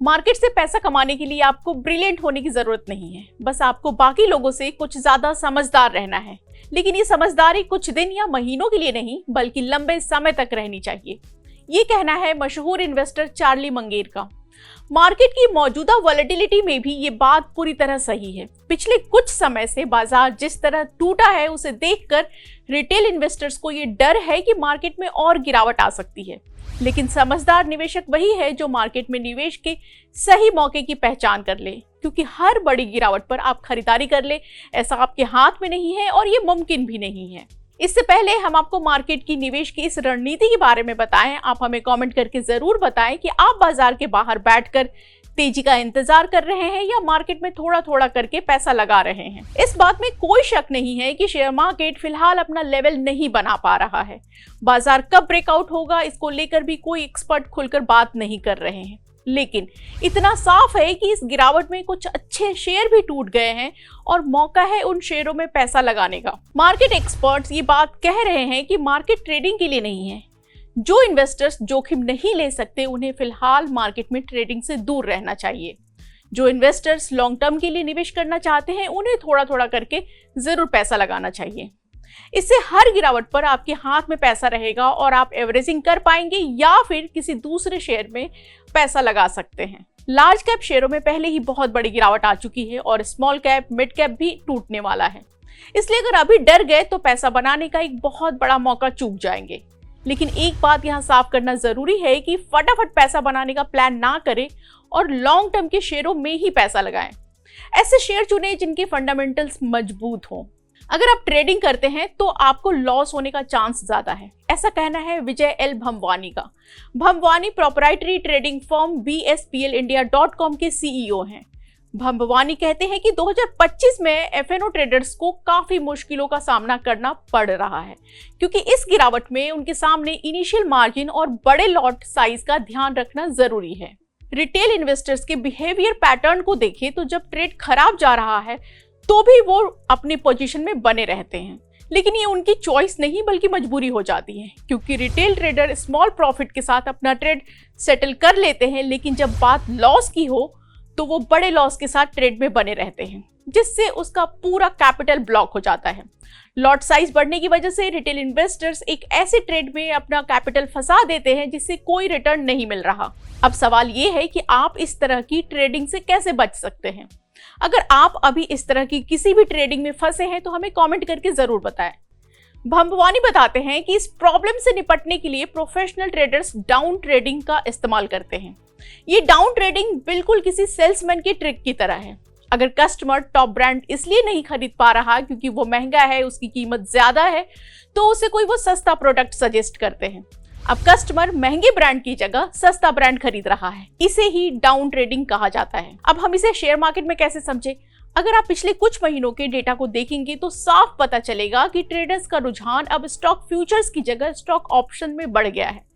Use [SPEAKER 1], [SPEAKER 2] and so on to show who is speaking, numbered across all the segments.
[SPEAKER 1] Market से पैसा कमाने के लिए आपको ब्रिलियंट होने की जरूरत नहीं है, बस आपको बाकी लोगों से कुछ ज्यादा समझदार रहना है। लेकिन ये समझदारी कुछ दिन या महीनों के लिए नहीं बल्कि लंबे समय तक रहनी चाहिए। ये कहना है मशहूर इन्वेस्टर चार्ली मंगेर का। मार्केट की मौजूदा वॉलेटिलिटी में भी ये बात पूरी तरह सही है। पिछले कुछ समय से बाजार जिस तरह टूटा है उसे देखकर रिटेल इन्वेस्टर्स को ये डर है कि मार्केट में और गिरावट आ सकती है। लेकिन समझदार निवेशक वही है जो मार्केट में निवेश के सही मौके की पहचान कर ले, क्योंकि हर बड़ी गिरावट पर आप खरीदारी कर ले ऐसा आपके हाथ में नहीं है और ये मुमकिन भी नहीं है। इससे पहले हम आपको मार्केट की निवेश की इस रणनीति के बारे में बताएं, आप हमें कमेंट करके जरूर बताएं कि आप बाजार के बाहर बैठकर तेजी का इंतजार कर रहे हैं या मार्केट में थोड़ा थोड़ा करके पैसा लगा रहे हैं। इस बात में कोई शक नहीं है कि शेयर मार्केट फिलहाल अपना लेवल नहीं बना पा रहा है। बाजार कब ब्रेकआउट होगा इसको लेकर भी कोई एक्सपर्ट खुलकर बात नहीं कर रहे हैं। लेकिन इतना साफ है कि इस गिरावट में कुछ अच्छे शेयर भी टूट गए हैं और मौका है उन शेयरों में पैसा लगाने का। मार्केट एक्सपर्ट्स ये बात कह रहे हैं कि मार्केट ट्रेडिंग के लिए नहीं है। जो इन्वेस्टर्स जोखिम नहीं ले सकते उन्हें फिलहाल मार्केट में ट्रेडिंग से दूर रहना चाहिए। जो इन्वेस्टर्स लॉन्ग टर्म के लिए निवेश करना चाहते हैं उन्हें थोड़ा थोड़ा करके जरूर पैसा लगाना चाहिए। इससे हर गिरावट पर आपके हाथ में पैसा रहेगा और आप एवरेजिंग कर पाएंगे या फिर किसी दूसरे शेयर में पैसा लगा सकते हैं। लार्ज कैप शेयरों में पहले ही बहुत बड़ी गिरावट आ चुकी है और स्मॉल कैप मिड कैप भी टूटने वाला है। इसलिए अगर अभी डर गए तो पैसा बनाने का एक बहुत बड़ा मौका चूक जाएंगे। लेकिन एक बात यहाँ साफ करना जरूरी है कि फटाफट पैसा बनाने का प्लान ना करें और लॉन्ग टर्म के शेयरों में ही पैसा लगाएं। ऐसे शेयर चुनें जिनके फंडामेंटल्स मजबूत हों। अगर आप ट्रेडिंग करते हैं तो आपको लॉस होने का चांस ज्यादा है, ऐसा कहना है विजय एल भमवानी का। भमवानी प्रोप्राइटरी ट्रेडिंग फर्म bsplindia.com के सीईओ हैं। भमवानी कहते हैं कि 2025 में एफएनओ ट्रेडर्स को काफी मुश्किलों का सामना करना पड़ रहा है, क्योंकि इस गिरावट में उनके सामने इनिशियल मार्जिन और बड़े लॉट साइज का ध्यान रखना जरूरी है। रिटेल इन्वेस्टर्स के बिहेवियर पैटर्न को देखें तो जब ट्रेड खराब जा रहा है तो भी वो अपनी पोजीशन में बने रहते हैं, लेकिन ये उनकी चॉइस नहीं बल्कि मजबूरी हो जाती है, क्योंकि रिटेल ट्रेडर स्मॉल प्रॉफिट के साथ अपना ट्रेड सेटल कर लेते हैं, लेकिन जब बात लॉस की हो तो वो बड़े लॉस के साथ ट्रेड में बने रहते हैं, जिससे उसका पूरा कैपिटल ब्लॉक हो जाता है। लॉट साइज बढ़ने की वजह से रिटेल इन्वेस्टर्स एक ऐसे ट्रेड में अपना कैपिटल फंसा देते हैं जिससे कोई रिटर्न नहीं मिल रहा। अब सवाल ये है कि आप इस तरह की ट्रेडिंग से कैसे बच सकते हैं। अगर आप अभी इस तरह की किसी भी ट्रेडिंग में फंसे हैं तो हमें कमेंट करके जरूर बताएं। भमवानी बताते हैं कि इस प्रॉब्लम से निपटने के लिए प्रोफेशनल ट्रेडर्स डाउन ट्रेडिंग का इस्तेमाल करते हैं। ये डाउन ट्रेडिंग बिल्कुल किसी सेल्समैन की ट्रिक की तरह है। अगर कस्टमर टॉप ब्रांड इसलिए नहीं खरीद पा रहा क्योंकि वो महंगा है, उसकी कीमत ज्यादा है, तो उसे कोई वो सस्ता प्रोडक्ट सजेस्ट करते हैं। अब कस्टमर महंगे ब्रांड की जगह सस्ता ब्रांड खरीद रहा है, इसे ही डाउन ट्रेडिंग कहा जाता है। अब हम इसे शेयर मार्केट में कैसे समझे? अगर आप पिछले कुछ महीनों के डेटा को देखेंगे तो साफ पता चलेगा कि ट्रेडर्स का रुझान अब स्टॉक फ्यूचर्स की जगह स्टॉक ऑप्शन में बढ़ गया है।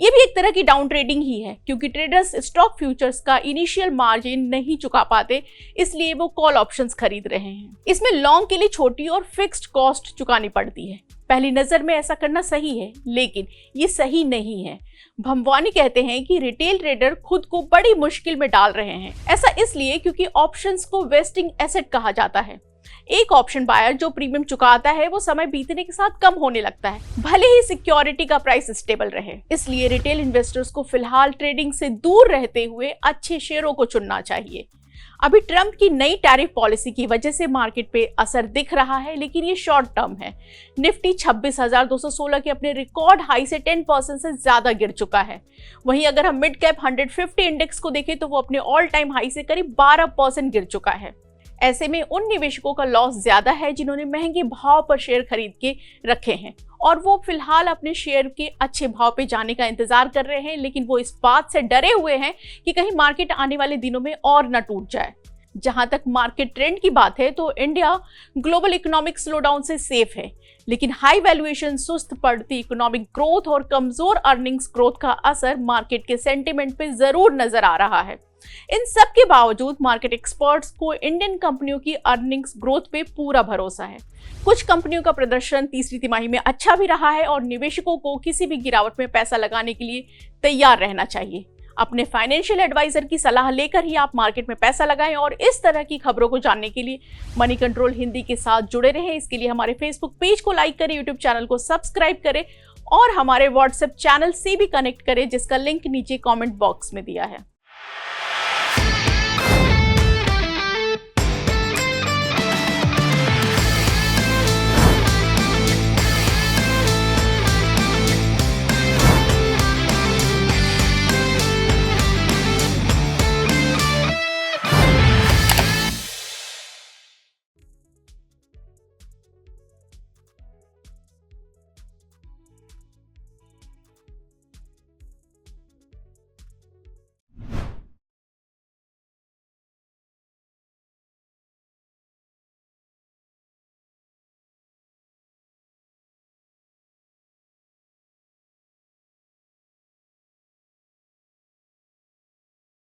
[SPEAKER 1] ये भी एक तरह की डाउन ट्रेडिंग ही है, क्योंकि ट्रेडर्स स्टॉक फ्यूचर्स का इनिशियल मार्जिन नहीं चुका पाते, इसलिए वो कॉल ऑप्शंस खरीद रहे हैं। इसमें लॉन्ग के लिए छोटी और फिक्स्ड कॉस्ट चुकानी पड़ती है। पहली नजर में ऐसा करना सही है, लेकिन ये सही नहीं है। भमवानी कहते हैं कि रिटेल ट्रेडर खुद को बड़ी मुश्किल में डाल रहे हैं। ऐसा इसलिए क्योंकि ऑप्शंस को वेस्टिंग एसेट कहा जाता है। एक ऑप्शन बायर जो प्रीमियम चुकाता है वो समय बीतने के साथ कम होने लगता है, भले ही सिक्योरिटी का प्राइस स्टेबल रहे। इसलिए रिटेल इन्वेस्टर्स को फिलहाल ट्रेडिंग से दूर रहते हुए अच्छे शेयरों को चुनना चाहिए। अभी ट्रंप की नई टैरिफ पॉलिसी की वजह से मार्केट पे असर दिख रहा है, लेकिन ये शॉर्ट टर्म है। निफ्टी 26,216 के अपने रिकॉर्ड हाई से 10% से ज्यादा गिर चुका है। वहीं अगर हम मिड कैप 150 इंडेक्स को देखें तो वो अपने ऑल टाइम हाई से करीब 12% गिर चुका है। ऐसे में उन निवेशकों का लॉस ज्यादा है जिन्होंने महंगे भाव पर शेयर खरीद के रखे हैं और वो फिलहाल अपने शेयर के अच्छे भाव पे जाने का इंतजार कर रहे हैं, लेकिन वो इस बात से डरे हुए हैं कि कहीं मार्केट आने वाले दिनों में और न टूट जाए। जहां तक मार्केट ट्रेंड की बात है तो इंडिया ग्लोबल इकोनॉमिक स्लोडाउन से सेफ है, लेकिन हाई वैल्यूएशन, सुस्त पड़ती इकोनॉमिक ग्रोथ और कमजोर अर्निंग्स ग्रोथ का असर मार्केट के सेंटिमेंट पे जरूर नजर आ रहा है। इन सब के बावजूद मार्केट एक्सपर्ट्स को इंडियन कंपनियों की अर्निंग्स ग्रोथ पे पूरा भरोसा है। कुछ कंपनियों का प्रदर्शन तीसरी तिमाही में अच्छा भी रहा है और निवेशकों को किसी भी गिरावट में पैसा लगाने के लिए तैयार रहना चाहिए। अपने फाइनेंशियल एडवाइजर की सलाह लेकर ही आप मार्केट में पैसा लगाएं और इस तरह की खबरों को जानने के लिए मनी कंट्रोल हिंदी के साथ जुड़े रहें। इसके लिए हमारे फेसबुक पेज को लाइक करें, यूट्यूब चैनल को सब्सक्राइब करें और हमारे व्हाट्सएप चैनल से भी कनेक्ट करें, जिसका लिंक नीचे कमेंट बॉक्स में दिया है।